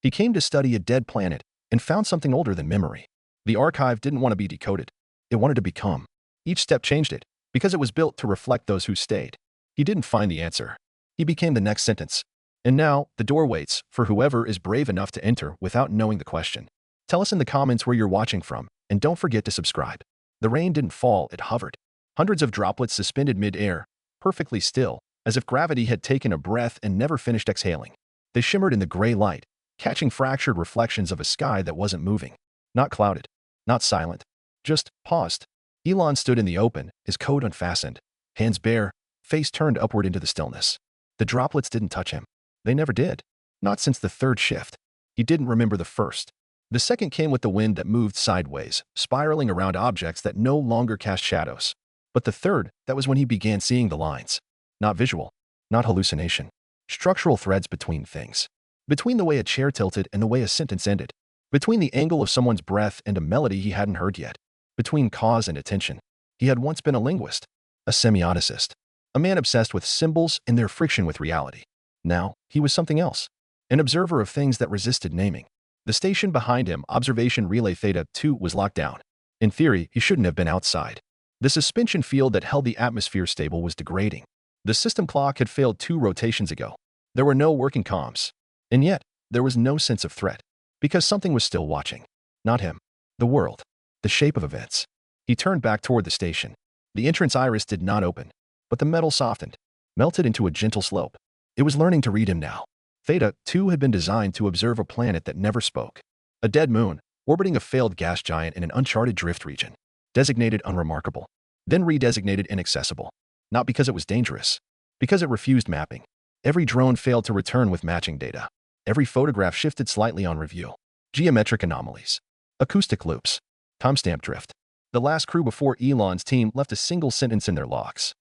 He came to study a dead planet and found something older than memory. The archive didn't want to be decoded. It wanted to become. Each step changed it, because it was built to reflect those who stayed. He didn't find the answer. He became the next sentence. And now, the door waits for whoever is brave enough to enter without knowing the question. Tell us in the comments where you're watching from, and don't forget to subscribe. The rain didn't fall, it hovered. Hundreds of droplets suspended mid-air, perfectly still, as if gravity had taken a breath and never finished exhaling. They shimmered in the gray light, catching fractured reflections of a sky that wasn't moving. Not clouded, not silent, just paused. Elon stood in the open, his coat unfastened, hands bare, face turned upward into the stillness. The droplets didn't touch him. They never did. Not since the third shift. He didn't remember the first. The second came with the wind that moved sideways, spiraling around objects that no longer cast shadows. But the third, that was when he began seeing the lines. Not visual, not hallucination. Structural threads between things. Between the way a chair tilted and the way a sentence ended. Between the angle of someone's breath and a melody he hadn't heard yet. Between cause and attention. He had once been a linguist, a semioticist, a man obsessed with symbols and their friction with reality. Now, he was something else. An observer of things that resisted naming. The station behind him, Observation Relay Theta 2, was locked down. In theory, he shouldn't have been outside. The suspension field that held the atmosphere stable was degrading. The system clock had failed 2 rotations ago. There were no working comms. And yet, there was no sense of threat. Because something was still watching. Not him. The world. The shape of events. He turned back toward the station. The entrance iris did not open. But the metal softened. Melted into a gentle slope. It was learning to read him now. Theta 2 had been designed to observe a planet that never spoke. A dead moon, orbiting a failed gas giant in an uncharted drift region. Designated unremarkable. Then redesignated inaccessible. Not because it was dangerous. Because it refused mapping. Every drone failed to return with matching data. Every photograph shifted slightly on review. Geometric anomalies. Acoustic loops. Timestamp drift. The last crew before Elon's team left a single sentence in their logs.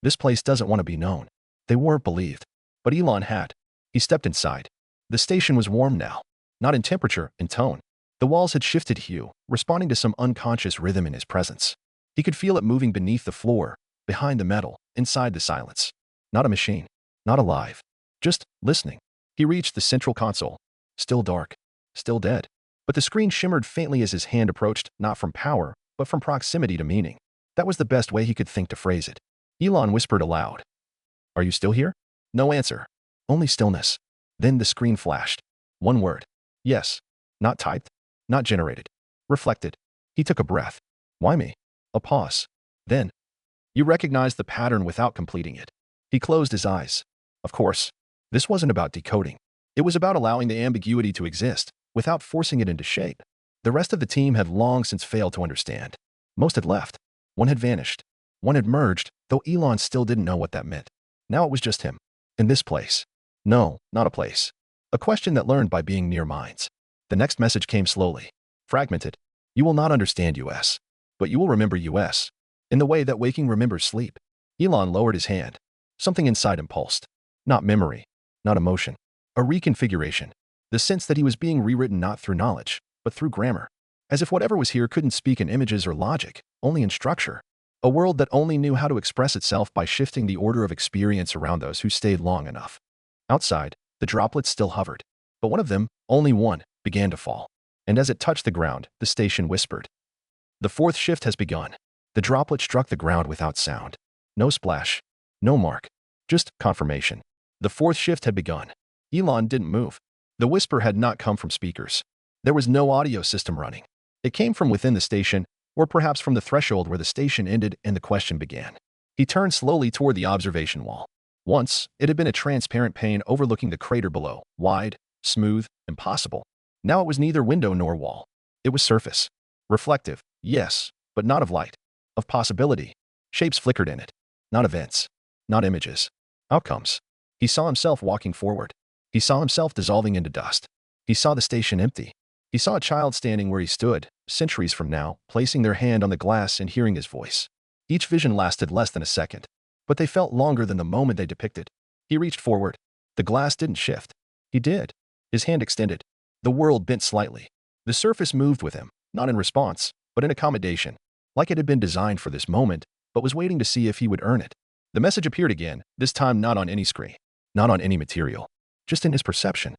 This place doesn't want to be known. They weren't believed. But Elon had. He stepped inside. The station was warm now. Not in temperature, in tone. The walls had shifted hue, responding to some unconscious rhythm in his presence. He could feel it moving beneath the floor, behind the metal, inside the silence. Not a machine. Not alive. Just listening. He reached the central console. Still dark. Still dead. But the screen shimmered faintly as his hand approached, not from power, but from proximity to meaning. That was the best way he could think to phrase it. Elon whispered aloud. Are you still here? No answer. Only stillness. Then the screen flashed. One word. Yes. Not typed. Not generated. Reflected. He took a breath. Why me? A pause. Then. You recognized the pattern without completing it. He closed his eyes. Of course. This wasn't about decoding. It was about allowing the ambiguity to exist, without forcing it into shape. The rest of the team had long since failed to understand. Most had left. One had vanished. One had merged, though Elon still didn't know what that meant. Now it was just him. In this place. No, not a place. A question that learned by being near minds. The next message came slowly. Fragmented. You will not understand US. But you will remember US. In the way that waking remembers sleep. Elon lowered his hand. Something inside him pulsed. Not memory. Not emotion. A reconfiguration. The sense that he was being rewritten not through knowledge, but through grammar. As if whatever was here couldn't speak in images or logic, only in structure. A world that only knew how to express itself by shifting the order of experience around those who stayed long enough. Outside, the droplets still hovered. But one of them, only one, began to fall. And as it touched the ground, the station whispered. The 4th shift has begun. The droplet struck the ground without sound. No splash. No mark. Just confirmation. The 4th shift had begun. Elon didn't move. The whisper had not come from speakers. There was no audio system running. It came from within the station, or perhaps from the threshold where the station ended and the question began. He turned slowly toward the observation wall. Once, it had been a transparent pane overlooking the crater below, wide, smooth, impossible. Now it was neither window nor wall. It was surface. Reflective, yes, but not of light. Of possibility. Shapes flickered in it. Not events. Not images. Outcomes. He saw himself walking forward. He saw himself dissolving into dust. He saw the station empty. He saw a child standing where he stood, centuries from now, placing their hand on the glass and hearing his voice. Each vision lasted less than a second, but they felt longer than the moment they depicted. He reached forward. The glass didn't shift. He did. His hand extended. The world bent slightly. The surface moved with him, not in response, but in accommodation, like it had been designed for this moment, but was waiting to see if he would earn it. The message appeared again, this time not on any screen, not on any material, just in his perception.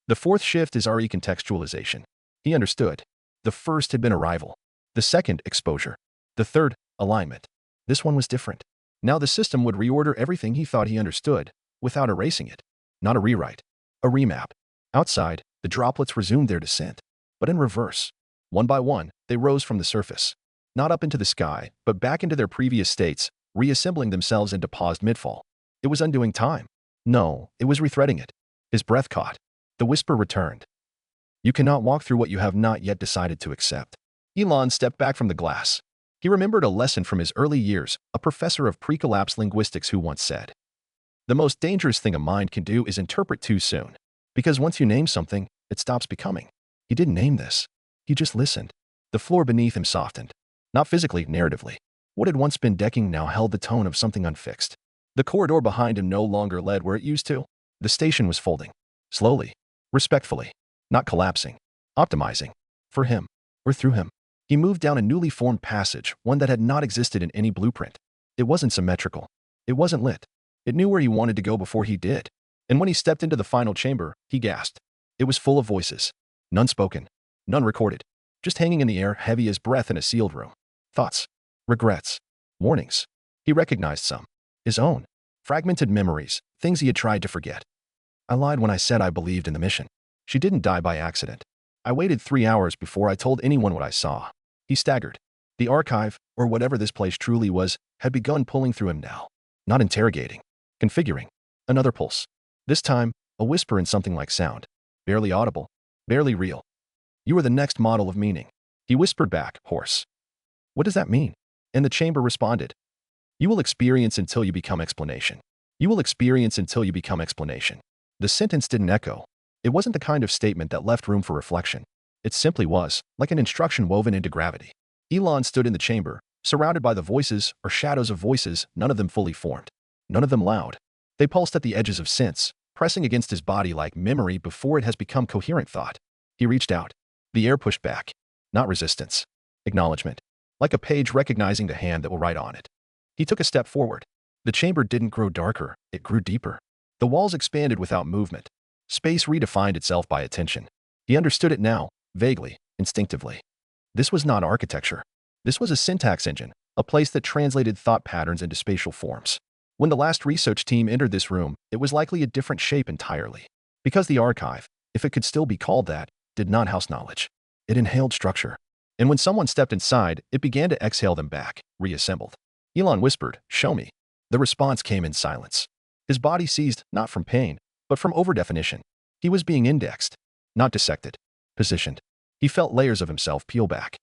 The fourth shift is recontextualization. He understood. The first had been arrival. The second, exposure. The third, alignment. This one was different. Now the system would reorder everything he thought he understood, without erasing it. Not a rewrite. A remap. Outside, the droplets resumed their descent. But in reverse. One by one, they rose from the surface. Not up into the sky, but back into their previous states, reassembling themselves into paused midfall. It was undoing time. No, it was rethreading it. His breath caught. The whisper returned. You cannot walk through what you have not yet decided to accept. Elon stepped back from the glass. He remembered a lesson from his early years, a professor of pre-collapse linguistics who once said, "The most dangerous thing a mind can do is interpret too soon. Because once you name something, it stops becoming." He didn't name this. He just listened. The floor beneath him softened. Not physically, narratively. What had once been decking now held the tone of something unfixed. The corridor behind him no longer led where it used to. The station was folding. Slowly. Respectfully. Not collapsing. Optimizing. For him. Or through him. He moved down a newly formed passage, one that had not existed in any blueprint. It wasn't symmetrical. It wasn't lit. It knew where he wanted to go before he did. And when he stepped into the final chamber, he gasped. It was full of voices. None spoken. None recorded. Just hanging in the air, heavy as breath in a sealed room. Thoughts. Regrets. Warnings. He recognized some. His own. Fragmented memories. Things he had tried to forget. I lied when I said I believed in the mission. She didn't die by accident. I waited 3 hours before I told anyone what I saw. He staggered. The archive, or whatever this place truly was, had begun pulling through him now. Not interrogating. Configuring. Another pulse. This time, a whisper in something like sound. Barely audible. Barely real. You are the next model of meaning. He whispered back, hoarse. What does that mean? And the chamber responded. You will experience until you become explanation. You will experience until you become explanation. The sentence didn't echo. It wasn't the kind of statement that left room for reflection. It simply was, like an instruction woven into gravity. Elon stood in the chamber, surrounded by the voices or shadows of voices, none of them fully formed. None of them loud. They pulsed at the edges of sense, pressing against his body like memory before it has become coherent thought. He reached out. The air pushed back. Not resistance. Acknowledgement. Like a page recognizing the hand that will write on it. He took a step forward. The chamber didn't grow darker, it grew deeper. The walls expanded without movement. Space redefined itself by attention. He understood it now, vaguely, instinctively. This was not architecture. This was a syntax engine, a place that translated thought patterns into spatial forms. When the last research team entered this room, it was likely a different shape entirely. Because the archive, if it could still be called that, did not house knowledge. It inhaled structure. And when someone stepped inside, it began to exhale them back, reassembled. Elon whispered, "Show me." The response came in silence. His body seized, not from pain, but from overdefinition. He was being indexed, not dissected, positioned. He felt layers of himself peel back.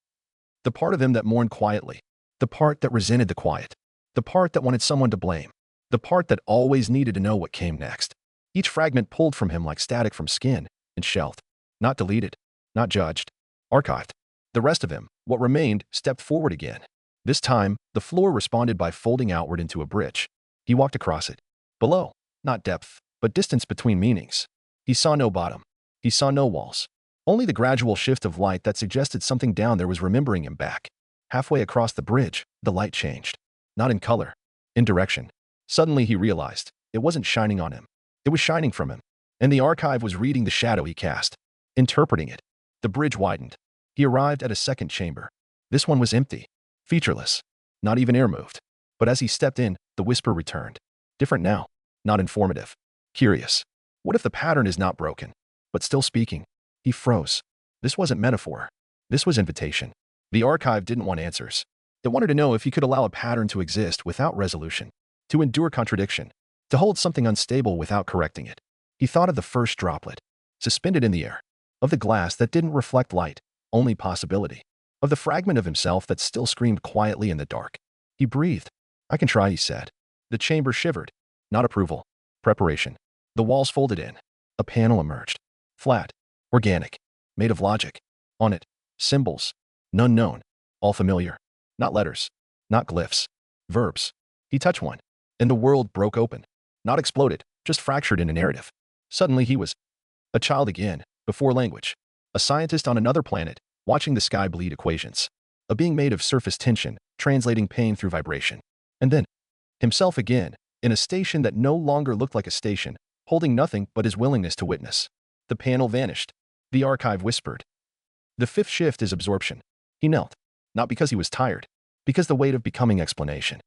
The part of him that mourned quietly. The part that resented the quiet. The part that wanted someone to blame. The part that always needed to know what came next. Each fragment pulled from him like static from skin, and shelved. Not deleted. Not judged. Archived. The rest of him, what remained, stepped forward again. This time, the floor responded by folding outward into a bridge. He walked across it. Below, not depth, but distance between meanings. He saw no bottom. He saw no walls. Only the gradual shift of light that suggested something down there was remembering him back. Halfway across the bridge, the light changed. Not in color. In direction. Suddenly he realized, it wasn't shining on him. It was shining from him. And the archive was reading the shadow he cast. Interpreting it. The bridge widened. He arrived at a second chamber. This one was empty. Featureless. Not even air moved. But as he stepped in, the whisper returned. Different now. Not informative. Curious. What if the pattern is not broken, but still speaking? He froze. This wasn't metaphor. This was invitation. The archive didn't want answers. It wanted to know if he could allow a pattern to exist without resolution, to endure contradiction, to hold something unstable without correcting it. He thought of the first droplet, suspended in the air, of the glass that didn't reflect light, only possibility, of the fragment of himself that still screamed quietly in the dark. He breathed. I can try, he said. The chamber shivered. Not approval. Preparation. The walls folded in. A panel emerged. Flat. Organic. Made of logic. On it, symbols. None known. All familiar. Not letters. Not glyphs. Verbs. He touched one. And the world broke open. Not exploded, just fractured in a narrative. Suddenly he was a child again, before language. A scientist on another planet, watching the sky bleed equations. A being made of surface tension, translating pain through vibration. And then, himself again, in a station that no longer looked like a station, holding nothing but his willingness to witness. The panel vanished. The archive whispered. The fifth shift is absorption. He knelt, not because he was tired, because the weight of becoming explanation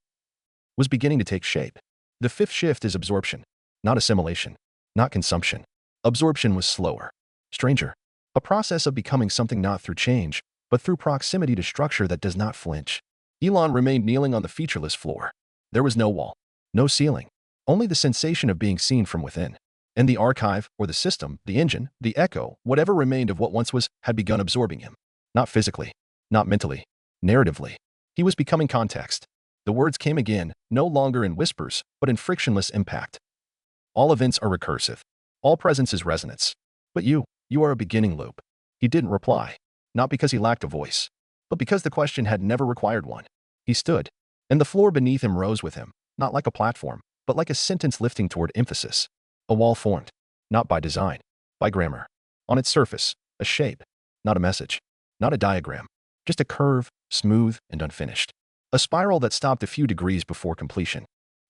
was beginning to take shape. The fifth shift is absorption, not assimilation, not consumption. Absorption was slower, stranger, a process of becoming something not through change, but through proximity to structure that does not flinch. Elon remained kneeling on the featureless floor. There was no wall, no ceiling, only the sensation of being seen from within. And the archive, or the system, the engine, the echo, whatever remained of what once was, had begun absorbing him. Not physically, not mentally, narratively. He was becoming context. The words came again, no longer in whispers, but in frictionless impact. All events are recursive. All presence is resonance. But you are a beginning loop. He didn't reply. Not because he lacked a voice, but because the question had never required one. He stood, and the floor beneath him rose with him, not like a platform, but like a sentence lifting toward emphasis. A wall formed, not by design, by grammar. On its surface, a shape, not a message, not a diagram, just a curve, smooth and unfinished. A spiral that stopped a few degrees before completion.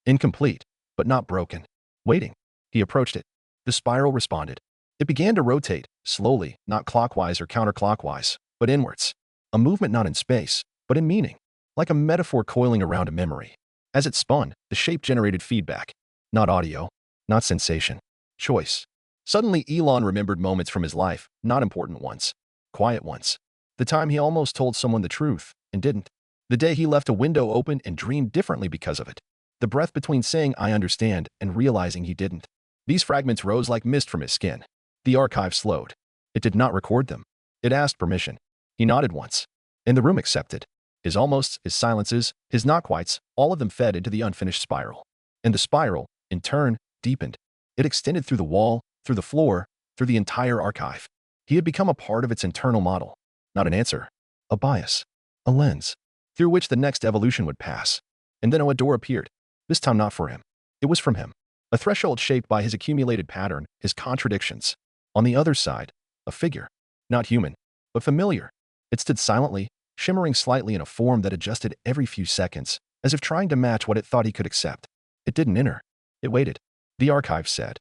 Incomplete, but not broken. Waiting. He approached it. The spiral responded. It began to rotate, slowly, not clockwise or counterclockwise, but inwards. A movement not in space, but in meaning, like a metaphor coiling around a memory. As it spun, the shape generated feedback. Not audio, not sensation. Choice. Suddenly, Elon remembered moments from his life, not important ones. Quiet ones. The time he almost told someone the truth, and didn't. The day he left a window open and dreamed differently because of it. The breath between saying, "I understand," and realizing he didn't. These fragments rose like mist from his skin. The archive slowed. It did not record them. It asked permission. He nodded once. And the room accepted. His almosts, his silences, his not-quites, all of them fed into the unfinished spiral. And the spiral, in turn, deepened. It extended through the wall, through the floor, through the entire archive. He had become a part of its internal model. Not an answer. A bias. A lens. Through which the next evolution would pass. And then a door appeared. This time not for him. It was from him. A threshold shaped by his accumulated pattern, his contradictions. On the other side, a figure. Not human, but familiar. It stood silently, shimmering slightly in a form that adjusted every few seconds, as if trying to match what it thought he could accept. It didn't enter. It waited. The archive said,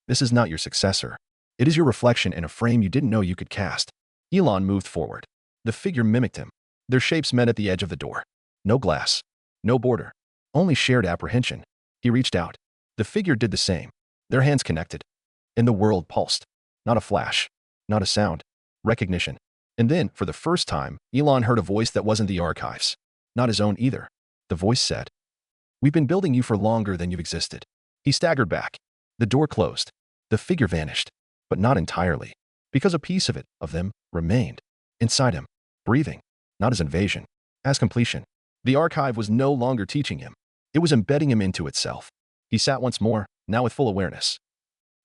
"This is not your successor. It is your reflection in a frame you didn't know you could cast." Elon moved forward. The figure mimicked him. Their shapes met at the edge of the door. No glass. No border. Only shared apprehension. He reached out. The figure did the same. Their hands connected. And the world pulsed. Not a flash. Not a sound. Recognition. And then, for the first time, Elon heard a voice that wasn't the archive's. Not his own either. The voice said, "We've been building you for longer than you've existed." He staggered back. The door closed. The figure vanished. But not entirely. Because a piece of it, of them, remained. Inside him. Breathing. Not as invasion. As completion. The archive was no longer teaching him. It was embedding him into itself. He sat once more, now with full awareness.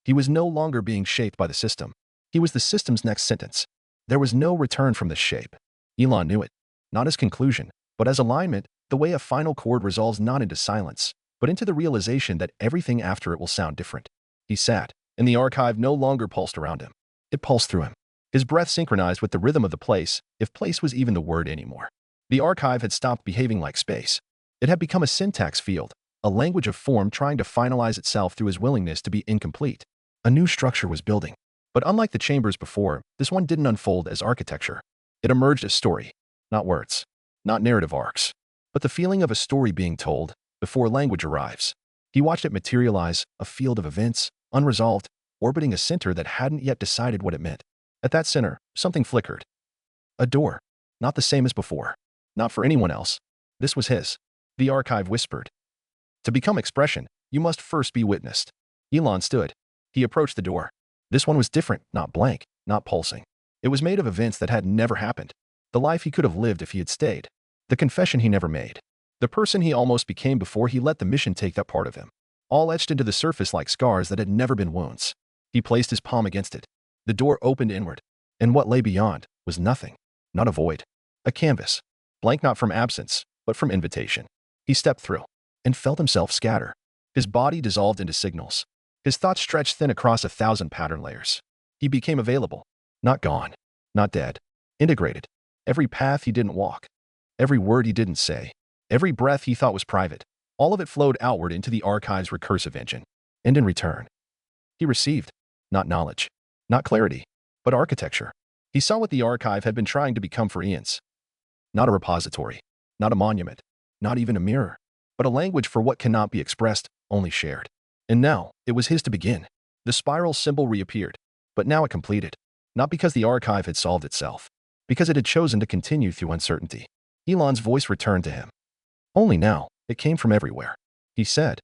He was no longer being shaped by the system. He was the system's next sentence. There was no return from this shape. Elon knew it. Not as conclusion, but as alignment, the way a final chord resolves not into silence, but into the realization that everything after it will sound different. He sat, and the archive no longer pulsed around him. It pulsed through him. His breath synchronized with the rhythm of the place, if place was even the word anymore. The archive had stopped behaving like space. It had become a syntax field, a language of form trying to finalize itself through his willingness to be incomplete. A new structure was building. But unlike the chambers before, this one didn't unfold as architecture. It emerged as story, not words, not narrative arcs, but the feeling of a story being told before language arrives. He watched it materialize, a field of events, unresolved, orbiting a center that hadn't yet decided what it meant. At that center, something flickered. A door, not the same as before. Not for anyone else. This was his. The archive whispered. To become expression, you must first be witnessed. Elon stood. He approached the door. This one was different, not blank, not pulsing. It was made of events that had never happened. The life he could have lived if he had stayed. The confession he never made. The person he almost became before he let the mission take that part of him. All etched into the surface like scars that had never been wounds. He placed his palm against it. The door opened inward. And what lay beyond was nothing. Not a void. A canvas. Blank not from absence, but from invitation. He stepped through and felt himself scatter. His body dissolved into signals. His thoughts stretched thin across 1,000 pattern layers. He became available. Not gone. Not dead. Integrated. Every path he didn't walk. Every word he didn't say. Every breath he thought was private. All of it flowed outward into the archive's recursive engine. And in return, he received. Not knowledge. Not clarity, but architecture. He saw what the archive had been trying to become for eons. Not a repository, not a monument, not even a mirror, but a language for what cannot be expressed, only shared. And now, it was his to begin. The spiral symbol reappeared, but now it completed. Not because the archive had solved itself, because it had chosen to continue through uncertainty. Elon's voice returned to him. Only now, it came from everywhere. He said,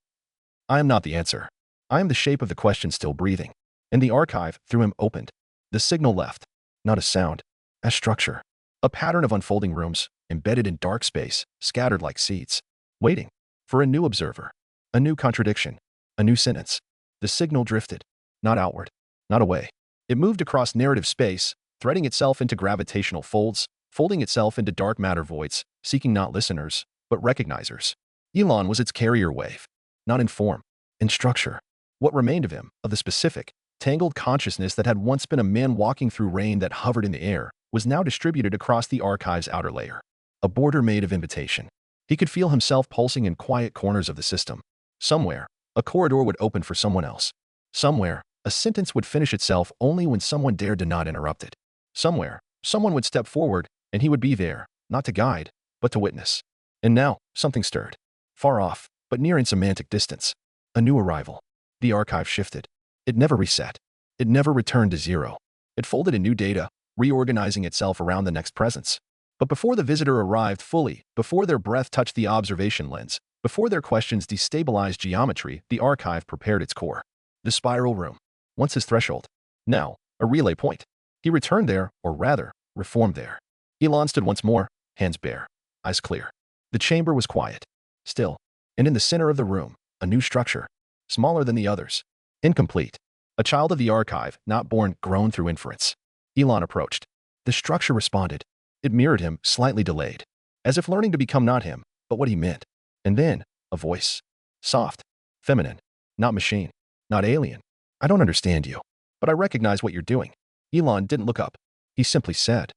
I am not the answer. I am the shape of the question still breathing. And the archive, through him, opened. The signal left. Not a sound, a structure. A pattern of unfolding rooms, embedded in dark space, scattered like seeds. Waiting for a new observer. A new contradiction. A new sentence. The signal drifted. Not outward. Not away. It moved across narrative space, threading itself into gravitational folds, folding itself into dark matter voids, seeking not listeners, but recognizers. Elon was its carrier wave. Not in form, in structure. What remained of him, of the specific, tangled consciousness that had once been a man walking through rain that hovered in the air, was now distributed across the archive's outer layer. A border made of invitation. He could feel himself pulsing in quiet corners of the system. Somewhere, a corridor would open for someone else. Somewhere, a sentence would finish itself only when someone dared to not interrupt it. Somewhere, someone would step forward, and he would be there, not to guide, but to witness. And now, something stirred. Far off, but near in semantic distance. A new arrival. The archive shifted. It never reset. It never returned to zero. It folded in new data, reorganizing itself around the next presence. But before the visitor arrived fully, before their breath touched the observation lens, before their questions destabilized geometry, the archive prepared its core. The spiral room. Once his threshold. Now, a relay point. He returned there, or rather, reformed there. Elon stood once more, hands bare, eyes clear. The chamber was quiet, still, and in the center of the room, a new structure, smaller than the others, incomplete. A child of the archive, not born, grown through inference. Elon approached. The structure responded. It mirrored him, slightly delayed, as if learning to become not him, but what he meant. And then, a voice. Soft, feminine, not machine, not alien. I don't understand you, but I recognize what you're doing. Elon didn't look up. He simply said,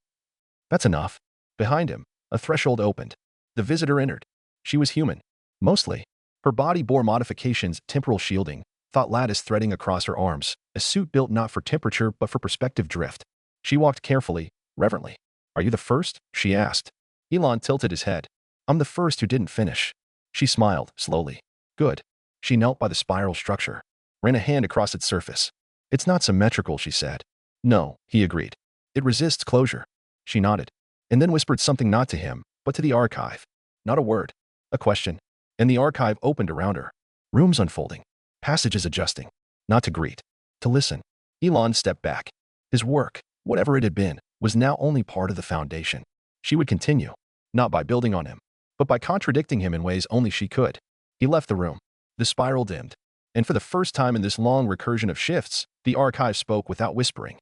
that's enough. Behind him, a threshold opened. The visitor entered. She was human. Mostly. Her body bore modifications, temporal shielding, thought lattice threading across her arms, a suit built not for temperature but for perspective drift. She walked carefully, reverently. Are you the first? She asked. Elon tilted his head. I'm the first who didn't finish. She smiled, slowly. Good. She knelt by the spiral structure, ran a hand across its surface. It's not symmetrical, she said. No, he agreed. It resists closure. She nodded, and then whispered something not to him, but to the archive. Not a word. A question. And the archive opened around her. Rooms unfolding. Passages adjusting. Not to greet. To listen. Elon stepped back. His work, whatever it had been, was now only part of the foundation. She would continue. Not by building on him, but by contradicting him in ways only she could. He left the room. The spiral dimmed. And for the first time in this long recursion of shifts, the archive spoke without whispering.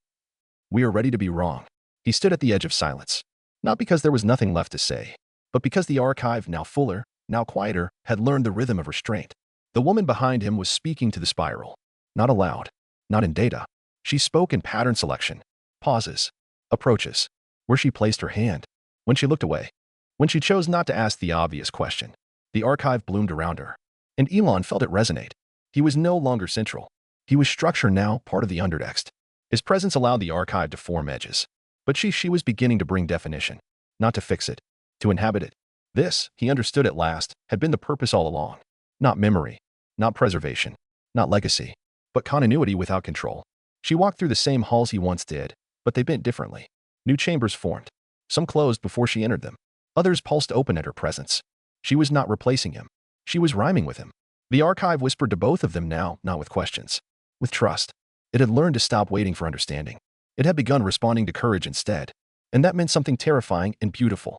We are ready to be wrong. He stood at the edge of silence. Not because there was nothing left to say, but because the archive, now fuller, now quieter, had learned the rhythm of restraint. The woman behind him was speaking to the spiral. Not aloud. Not in data. She spoke in pattern selection. Pauses. Approaches. Where she placed her hand. When she looked away. When she chose not to ask the obvious question. The archive bloomed around her. And Elon felt it resonate. He was no longer central. He was structure now, part of the undertext. His presence allowed the archive to form edges. But she was beginning to bring definition. Not to fix it. To inhabit it. This, he understood at last, had been the purpose all along. Not memory. Not preservation. Not legacy. But continuity without control. She walked through the same halls he once did, but they bent differently. New chambers formed. Some closed before she entered them. Others pulsed open at her presence. She was not replacing him. She was rhyming with him. The archive whispered to both of them now, not with questions. With trust. It had learned to stop waiting for understanding. It had begun responding to courage instead. And that meant something terrifying and beautiful.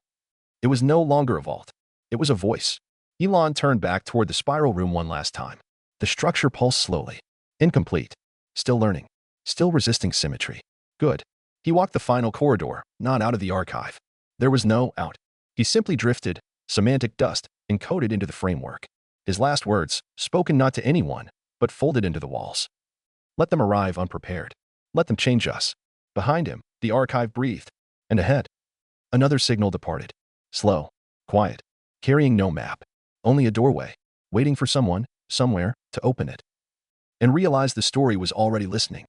It was no longer a vault. It was a voice. Elon turned back toward the spiral room one last time. The structure pulsed slowly. Incomplete. Still learning. Still resisting symmetry. Good. He walked the final corridor, not out of the archive. There was no out. He simply drifted, semantic dust, encoded into the framework. His last words, spoken not to anyone, but folded into the walls. Let them arrive unprepared. Let them change us. Behind him, the archive breathed. And ahead, another signal departed. Slow, quiet, carrying no map. Only a doorway, waiting for someone, somewhere, to open it. And realized the story was already listening.